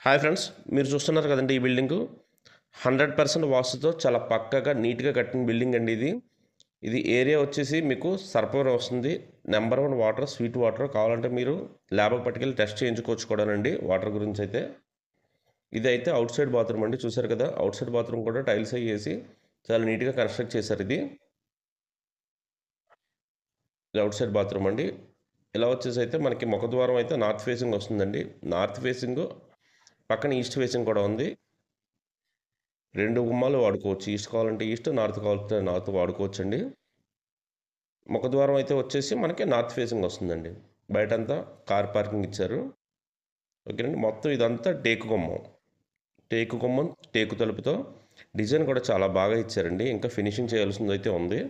Hi friends, మీరు చూస్తున్నారు కదండి ఈ బిల్డింగు 100% వాస్తుతో చాలా పక్కగా నీట్గా కట్టిన బిల్డింగ్ అండి ఇది ఏరియా వచ్చేసి మీకు సర్పవరం వస్తుంది. Number 1 water, sweet water. కావాలంటే మీరు ల్యాబ్కి పట్టుకెళ్ళి టెస్ట్ చేయించుకోవచ్చు కూడానండి వాటర్ గురించి అయితే. ఇది అయితే అవుట్ సైడ్ బాత్రూమ్ అండి, చూసారు కదా. అవుట్ సైడ్ బాత్రూమ్ కూడా టైల్స్ అవి వేసి చాలా నీట్గా కన్స్ట్రక్ట్ చేశారు. ఇది అవుట్ సైడ్ బాత్రూమ్ అండి. ఇలా వచ్చేసి అయితే మనకి ముఖద్వారం అయితే నార్త్ ఫేసింగ్ వస్తుందండి. నార్త్ ఫేసింగ్ పక్కన ఈస్ట్ ఫేసింగ్ కూడా ఉంది. 2 గుమ్మాలు వాడుకోవచ్చు. ఈస్ట్ కావాలంటే ఈస్ట్, నార్త్ కావాలంటే నార్త్ వాడుకోవచ్చండి. ముఖద్వారం అయితే వచ్చేసి మనకి నార్త్ ఫేసింగ్ వస్తుందండి. బయటంతా కార్ పార్కింగ్ ఇచ్చారు. ఓకేనండి. మొత్తం ఇదంతా టేకు గుమ్మం, టేకు తలుపుతో డిజైన్ కూడా చాలా బాగా ఇచ్చారండి. ఇంకా ఫినిషింగ్ చేయాల్సింది అయితే ఉంది.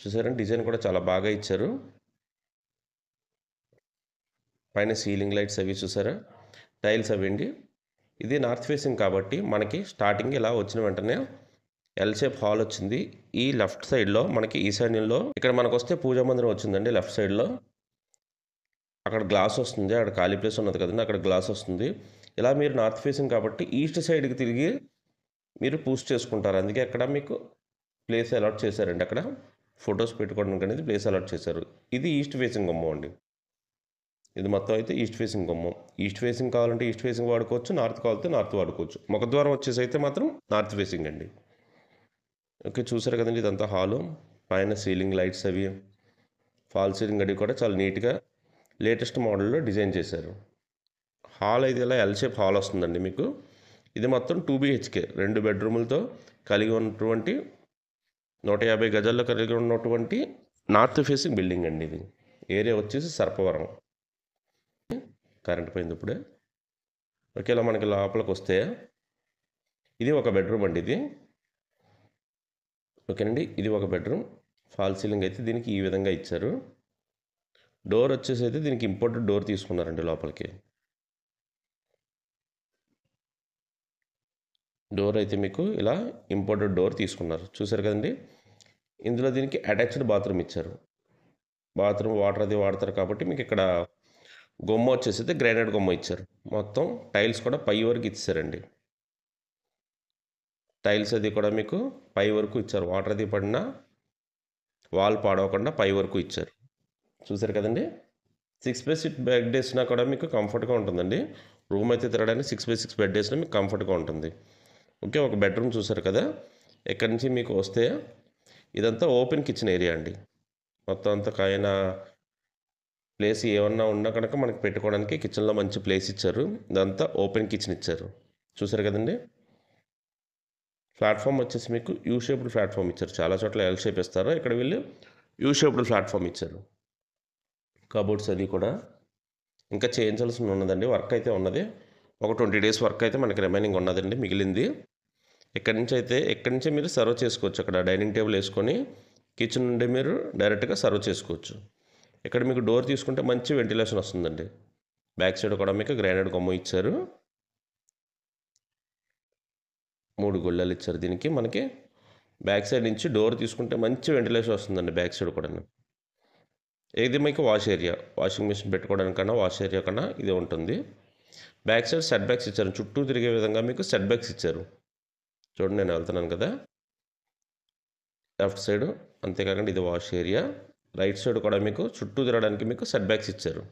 చూసారండి, డిజైన్ కూడా చాలా బాగా ఇచ్చారు. పైన సీలింగ్ లైట్స్ అవి చూసారా, టైల్స్ అవి అండి. ఇది నార్త్ ఫేసింగ్ కాబట్టి మనకి స్టార్టింగ్ ఇలా వచ్చిన వెంటనే ఎల్ షేప్ హాల్ వచ్చింది. ఈ లెఫ్ట్ సైడ్లో మనకి ఈశాన్యంలో ఇక్కడ మనకు వస్తే పూజా మందిరం వచ్చిందండి. లెఫ్ట్ సైడ్లో అక్కడ గ్లాస్ వస్తుంది. అక్కడ ఖాళీ ప్లేస్ ఉన్నది కదండి, అక్కడ గ్లాస్ వస్తుంది. ఇలా మీరు నార్త్ ఫేసింగ్ కాబట్టి ఈస్ట్ సైడ్కి తిరిగి మీరు పూజ చేసుకుంటారు. అందుకే అక్కడ మీకు ప్లేస్ అలాట్ చేశారండి. అక్కడ ఫొటోస్ పెట్టుకోవడానికి అనేది ప్లేస్ అలాట్ చేశారు. ఇది ఈస్ట్ ఫేసింగ్ గుమ్మం అండి. ఇది మొత్తం అయితే ఈస్ట్ ఫేసింగ్ గుమ్మం. ఈస్ట్ ఫేసింగ్ కావాలంటే ఈస్ట్ ఫేసింగ్ వాడుకోవచ్చు, నార్త్ కావాలంటే నార్త్ వాడుకోవచ్చు. ముఖద్వారం వచ్చేసి అయితే మాత్రం నార్త్ ఫేసింగ్ అండి. ఓకే, చూసారు కదండి, ఇదంతా హాలు. పైన సీలింగ్ లైట్స్ అవి, ఫాల్ సీలింగ్ అవి కూడా చాలా నీట్గా లేటెస్ట్ మోడల్లో డిజైన్ చేశారు. హాల్ అయితే ఇలా ఎల్ షేప్ హాల్ వస్తుందండి మీకు. ఇది మొత్తం 2 BHK 2 బెడ్రూములతో కలిగి ఉన్నటువంటి 150 గజాల్లో కలిగి ఉన్నటువంటి నార్త్ ఫేసింగ్ బిల్డింగ్ అండి. ఇది ఏరియా వచ్చేసి సర్పవరం. కరెంట్ పోయింది ఇప్పుడే. ఓకే, ఇలా మనకి లోపలికి వస్తే ఇది ఒక బెడ్రూమ్ అండి. ఇది ఓకేనండి, ఇది ఒక బెడ్రూమ్. ఫాల్ సీలింగ్ అయితే దీనికి ఈ విధంగా ఇచ్చారు. డోర్ వచ్చేసి అయితే దీనికి ఇంపోర్టెడ్ డోర్ తీసుకున్నారండి లోపలికి. డోర్ అయితే మీకు ఇలా ఇంపోర్టెడ్ డోర్ తీసుకున్నారు, చూసారు కదండి. ఇందులో దీనికి అటాచ్డ్ బాత్రూమ్ ఇచ్చారు. బాత్రూమ్ వాటర్ అది వాడతారు కాబట్టి మీకు ఇక్కడ గుమ్మ వచ్చేసి అయితే గ్రానైట్ గుమ్మ ఇచ్చారు. మొత్తం టైల్స్ కూడా పై వరకు ఇచ్చారండి. టైల్స్ అది కూడా మీకు పై వరకు ఇచ్చారు. వాటర్ అది పడినా వాల్ పాడవకుండా పై వరకు ఇచ్చారు, చూసారు కదండి. 6x6 బెడ్ వేసినా కూడా మీకు కంఫర్ట్గా ఉంటుందండి. రూమ్ అయితే తిరగడానికి 6x6 బెడ్ వేసినా మీకు కంఫర్ట్గా ఉంటుంది. ఓకే, ఒక బెడ్రూమ్ చూసారు కదా. ఎక్కడి నుంచి మీకు వస్తే ఇదంతా ఓపెన్ కిచెన్ ఏరియా అండి. మొత్తం అంతా కాయన ప్లేస్ ఏమన్నా ఉన్నా కనుక మనకి పెట్టుకోవడానికి కిచెన్లో మంచి ప్లేస్ ఇచ్చారు. ఇదంతా ఓపెన్ కిచెన్ ఇచ్చారు, చూసారు కదండి. ప్లాట్ఫామ్ వచ్చేసి మీకు యూ షేప్డ్ ప్లాట్ఫామ్ ఇచ్చారు. చాలా చోట్ల ఎల్ షేప్ ఇస్తారు, ఇక్కడ వీళ్ళు యూ షేప్డ్ ప్లాట్ఫామ్ ఇచ్చారు. కబోర్డ్స్ అది కూడా ఇంకా చేయించాల్సి ఉన్నదండి. వర్క్ అయితే ఉన్నది. ఒక 20 days వర్క్ అయితే మనకి రిమైనింగ్ ఉన్నదండి, మిగిలింది. ఇక్కడి నుంచి మీరు సర్వ్ చేసుకోవచ్చు. అక్కడ డైనింగ్ టేబుల్ వేసుకొని కిచెన్ నుండి మీరు డైరెక్ట్గా సర్వ్ చేసుకోవచ్చు. ఇక్కడ మీకు డోర్ తీసుకుంటే మంచి వెంటిలేషన్ వస్తుందండి. బ్యాక్ సైడ్ కూడా మీకు గ్రానైట్ గుమ్మ ఇచ్చారు. 3 గుళ్ళలు ఇచ్చారు దీనికి. మనకి బ్యాక్ సైడ్ నుంచి డోర్ తీసుకుంటే మంచి వెంటిలేషన్ వస్తుందండి. బ్యాక్ సైడ్ కూడా ఇది మీకు వాష్ ఏరియా, వాషింగ్ మిషన్ పెట్టుకోవడానికన్నా వాష్ ఏరియా కన్నా ఇది ఉంటుంది. బ్యాక్ సైడ్ సెట్ బ్యాక్స్ ఇచ్చారు. చుట్టూ తిరిగే విధంగా మీకు సెట్ బ్యాక్స్ ఇచ్చారు. చూడండి, నేను వెళ్తున్నాను కదా లెఫ్ట్ సైడ్. అంతేకాకుండా ఇది వాష్ ఏరియా. రైట్ సైడ్ కూడా మీకు చుట్టూ తిరగడానికి మీకు సెట్ బ్యాక్స్ ఇచ్చారు.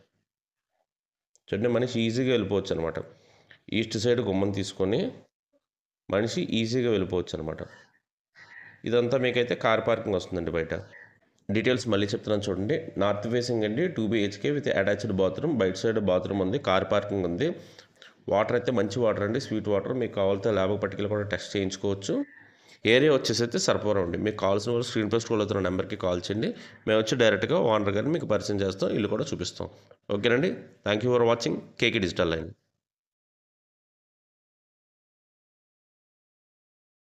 చూడండి, మనిషి ఈజీగా వెళ్ళిపోవచ్చు అనమాట. ఈస్ట్ సైడ్ గుమ్మం తీసుకొని మనిషి ఈజీగా వెళ్ళిపోవచ్చు అనమాట. ఇదంతా మీకైతే కార్ పార్కింగ్ వస్తుందండి బయట. డీటెయిల్స్ మళ్ళీ చెప్తున్నాను చూడండి. నార్త్ ఫేసింగ్ అండి, 2 BHK విత్ అటాచ్డ్ బాత్రూమ్. బయట సైడ్ బాత్రూమ్ ఉంది, కార్ పార్కింగ్ ఉంది. వాటర్ అయితే మంచి వాటర్ అండి, స్వీట్ వాటర్. మీకు కావాలితే ల్యాబ్ పట్టుకెళ్ళి కూడా టెస్ట్ చేయించుకోవచ్చు. ఏరియా వచ్చేసి అయితే సర్పవరం అండి. మీకు కావాల్సిన వాళ్ళు స్క్రీన్ పై స్క్రోల్ అవుతున్న నెంబర్కి కాల్ చేయండి. మేము వచ్చి డైరెక్ట్గా ఓనర్ గారిని మీకు పరిచయం చేస్తాం, ఇల్లు కూడా చూపిస్తాం. ఓకేనండి. Thank you for watching KK digital line.